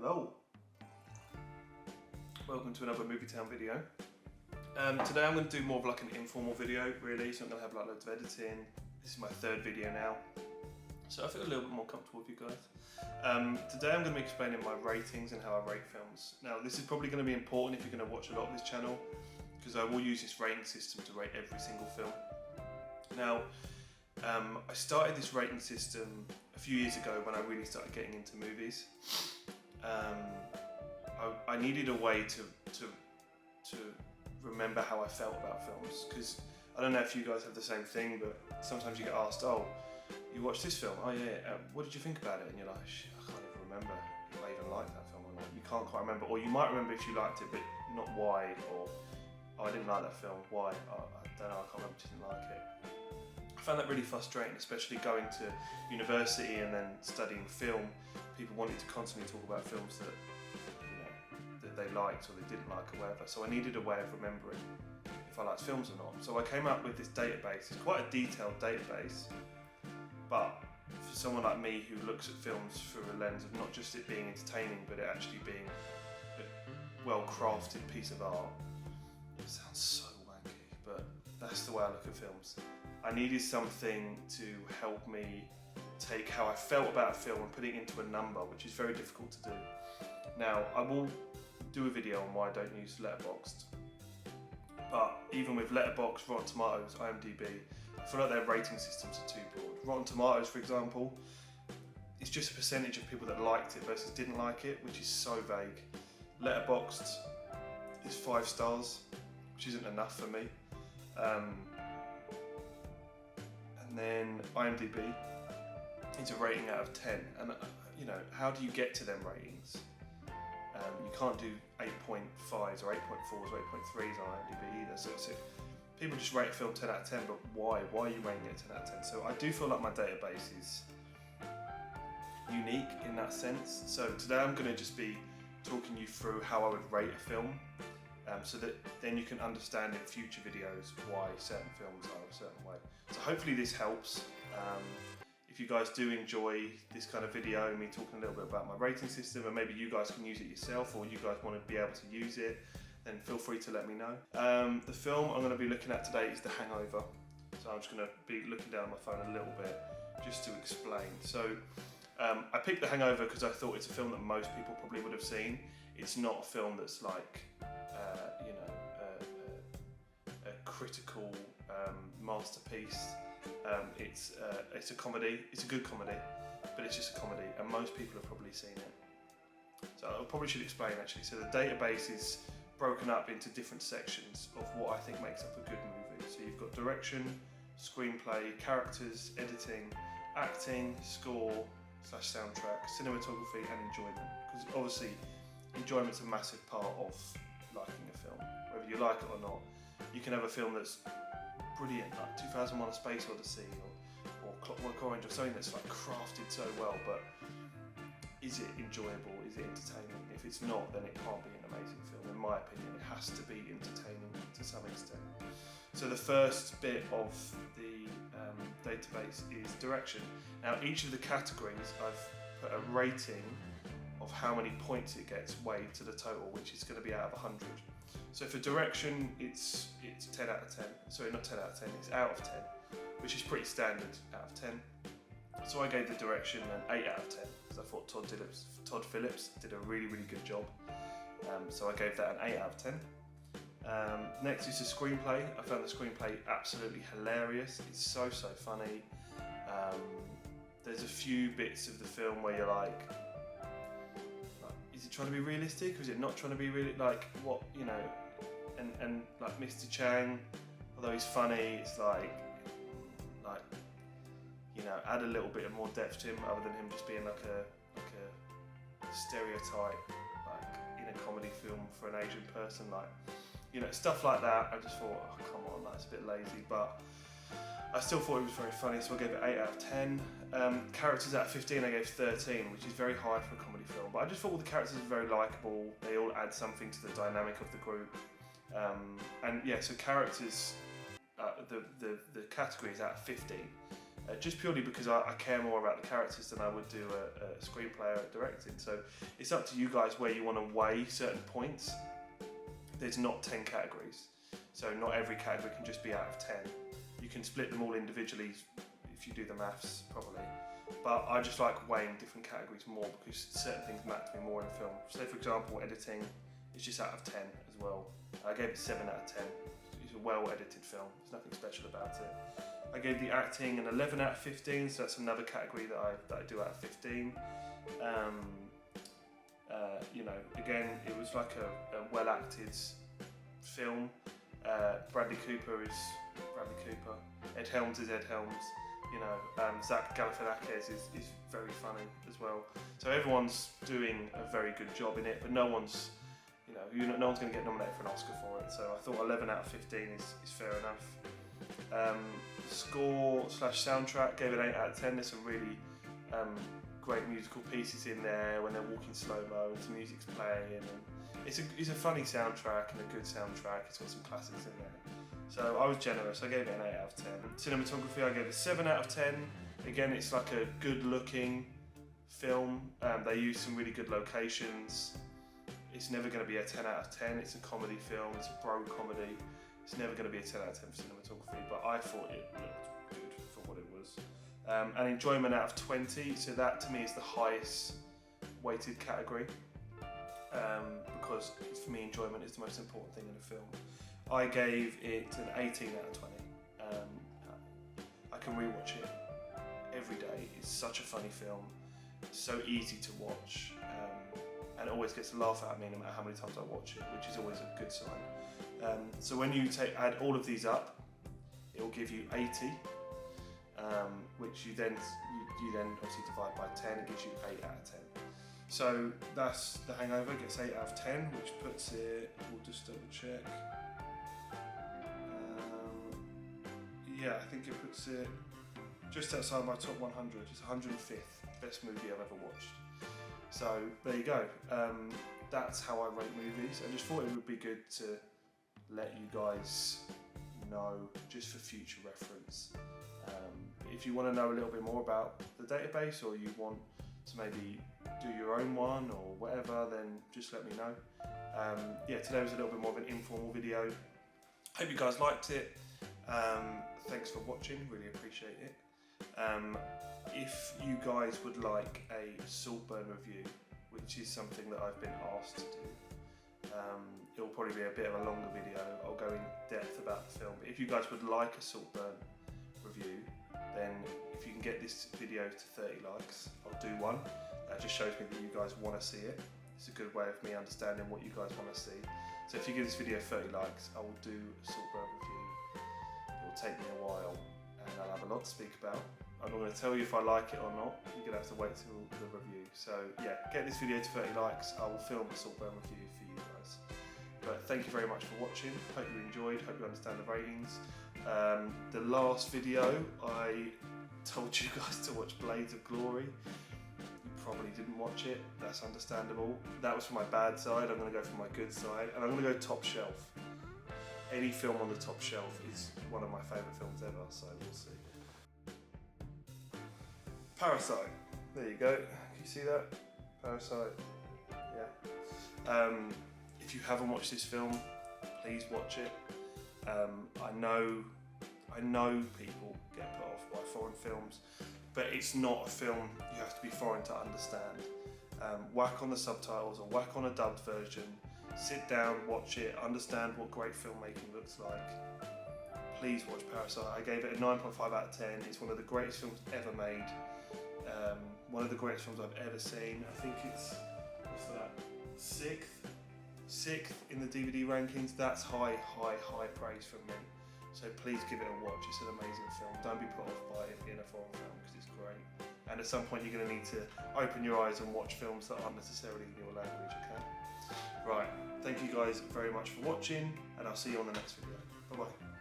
Hello, welcome to another Movie Town video. Today I'm going to do more of like an informal video really, so I'm going to have like loads of editing. This is my third video now, so I feel a little bit more comfortable with you guys. Today I'm going to be explaining my ratings and how I rate films. Now this is probably going to be important if you're going to watch a lot of this channel, because I will use this rating system to rate every single film. Now, I started this rating system a few years ago when I really started getting into movies. I needed a way to remember how I felt about films, because I don't know if you guys have the same thing, but sometimes you get asked, oh, you watched this film, oh yeah, what did you think about it? And you're like, I can't even remember if I even liked that film or not. You can't quite remember, or you might remember if you liked it, but not why, or oh, I didn't like that film, why? Oh, I don't know, I can't remember, just didn't like it. I found that really frustrating, especially going to university and then studying film. People wanted to constantly talk about films that, you know, that they liked or they didn't like or whatever. So I needed a way of remembering if I liked films or not. So I came up with this database. It's quite a detailed database, but for someone like me who looks at films through a lens of not just it being entertaining, but it actually being a well-crafted piece of art. It sounds so wanky, but that's the way I look at films. I needed something to help me take how I felt about a film and put it into a number, which is very difficult to do. Now, I will do a video on why I don't use Letterboxd, but even with Letterboxd, Rotten Tomatoes, IMDb, I feel like their rating systems are too broad. Rotten Tomatoes, for example, it's just a percentage of people that liked it versus didn't like it, which is so vague. Letterboxd is 5 stars, which isn't enough for me. And then IMDb is a rating out of 10, and you know, how do you get to them ratings? You can't do 8.5s or 8.4s or 8.3s on IMDb either, so people just rate a film 10 out of 10, but why? Why are you rating it 10 out of 10? So I do feel like my database is unique in that sense. So today I'm going to just be talking you through how I would rate a film, so that then you can understand in future videos why certain films are a certain way. So hopefully this helps. If you guys do enjoy this kind of video, me talking a little bit about my rating system, and maybe you guys can use it yourself, or you guys want to be able to use it, then feel free to let me know. The film I'm going to be looking at today is The Hangover. So I'm just going to be looking down my phone a little bit just to explain. So I picked The Hangover because I thought it's a film that most people probably would have seen. It's not a film that's like, you know, a critical masterpiece. It's a comedy. It's a good comedy, but it's just a comedy, and most people have probably seen it. So I probably should explain actually. So the database is broken up into different sections of what I think makes up a good movie. So you've got direction, screenplay, characters, editing, acting, score / soundtrack, cinematography, and enjoyment. Because obviously, enjoyment's a massive part of liking a film. Whether you like it or not, you can have a film that's brilliant, like 2001: A Space Odyssey or Clockwork Orange, or something that's like crafted so well, but is it enjoyable? Is it entertaining? If it's not, then it can't be an amazing film. In my opinion, it has to be entertaining to some extent. So the first bit of the database is direction. Now each of the categories I've put a rating of how many points it gets weighed to the total, which is going to be out of 100. So for direction, it's 10 out of 10. Sorry, not 10 out of 10, it's out of 10, which is pretty standard out of 10. So I gave the direction an 8 out of 10, because I thought Todd Phillips did a really, really good job. So I gave that an 8 out of 10. Next is the screenplay. I found the screenplay absolutely hilarious. It's so funny. There's a few bits of the film where you're like, is it trying to be realistic, or is it not trying to be really, like, what, you know, and like Mr. Chang, although he's funny, it's like, you know, add a little bit of more depth to him other than him just being like a stereotype, like in a comedy film for an Asian person, like, you know, stuff like that. I just thought, oh come on, that's a bit lazy, but I still thought it was very funny, so I gave it 8 out of 10. Characters out of 15 I gave 13, which is very high for a comedy film, but I just thought all the characters were very likeable. They all add something to the dynamic of the group. And yeah, so characters, the category is out of 15. just purely because I care more about the characters than I would do a screenplay or directing. So it's up to you guys where you want to weigh certain points. There's not 10 categories, so not every category can just be out of 10. You can split them all individually if you do the maths properly. But I just like weighing different categories more because certain things matter to me more in a film. Say for example, editing is just out of 10 as well. I gave it 7 out of 10. It's a well edited film, there's nothing special about it. I gave the acting an 11 out of 15, so that's another category that I do out of 15. You know, again, it was like a well acted film. Bradley Cooper is Bradley Cooper. Ed Helms is Ed Helms. You know, Zach Galifianakis is very funny as well. So everyone's doing a very good job in it, but no one's no one's going to get nominated for an Oscar for it. So I thought 11 out of 15 is fair enough. Score/soundtrack gave it 8 out of 10. There's some really great musical pieces in there when they're walking slow-mo and some music's playing. And it's a funny soundtrack and a good soundtrack. It's got some classics in there. So I was generous, I gave it an 8 out of 10. Cinematography, I gave it 7 out of 10. Again, it's like a good looking film. They use some really good locations. It's never going to be a 10 out of 10. It's a comedy film, it's a bro comedy. It's never going to be a 10 out of 10 for cinematography, but I thought it looked good for what it was. And enjoyment out of 20, so that to me is the highest weighted category. Because for me, enjoyment is the most important thing in a film. I gave it an 18 out of 20. I can rewatch it every day. It's such a funny film. It's so easy to watch. And it always gets a laugh out of me no matter how many times I watch it, which is always a good sign. So when you add all of these up, it will give you 80, which you then obviously divide by 10. It gives you 8 out of 10. So that's The Hangover, gets 8 out of 10, which puts it, we'll just double check. Yeah, I think it puts it just outside my top 100. It's 105th best movie I've ever watched. So there you go. That's how I rate movies. I just thought it would be good to let you guys know, just for future reference. If you want to know a little bit more about the database, or you want to maybe do your own one or whatever, then just let me know. Yeah, today was a little bit more of an informal video. Hope you guys liked it. Thanks for watching, really appreciate it. If you guys would like a Saltburn review, which is something that I've been asked to do, it'll probably be a bit of a longer video. I'll go in depth about the film. But if you guys would like a Saltburn review, then if you can get this video to 30 likes, I'll do one. That just shows me that you guys want to see it. It's a good way of me understanding what you guys want to see. So if you give this video 30 likes, I will do a Saltburn review. It will take me a while and I'll have a lot to speak about. I'm not going to tell you if I like it or not. You're going to have to wait till the review. So yeah, get this video to 30 likes. I will film a Saltburn review for you guys. But thank you very much for watching. Hope you enjoyed. Hope you understand the ratings. The last video, I told you guys to watch Blades of Glory. You probably didn't watch it. That's understandable. That was for my bad side. I'm going to go for my good side. And I'm going to go top shelf. Any film on the top shelf is one of my favourite films ever, so we'll see. Parasite. There you go. Can you see that? Parasite. Yeah. If you haven't watched this film, please watch it. I know people get put off by foreign films, but it's not a film you have to be foreign to understand. Whack on the subtitles or whack on a dubbed version. Sit down, watch it, understand what great filmmaking looks like. Please watch Parasite. I gave it a 9.5 out of 10. It's one of the greatest films ever made. One of the greatest films I've ever seen. I think it's, what's that, sixth in the DVD rankings. That's high praise from me. So please give it a watch. It's an amazing film. Don't be put off by it being a foreign film because it's great. And at some point you're going to need to open your eyes and watch films that aren't necessarily in your language, okay? Right, thank you guys very much for watching, and I'll see you on the next video. Bye bye.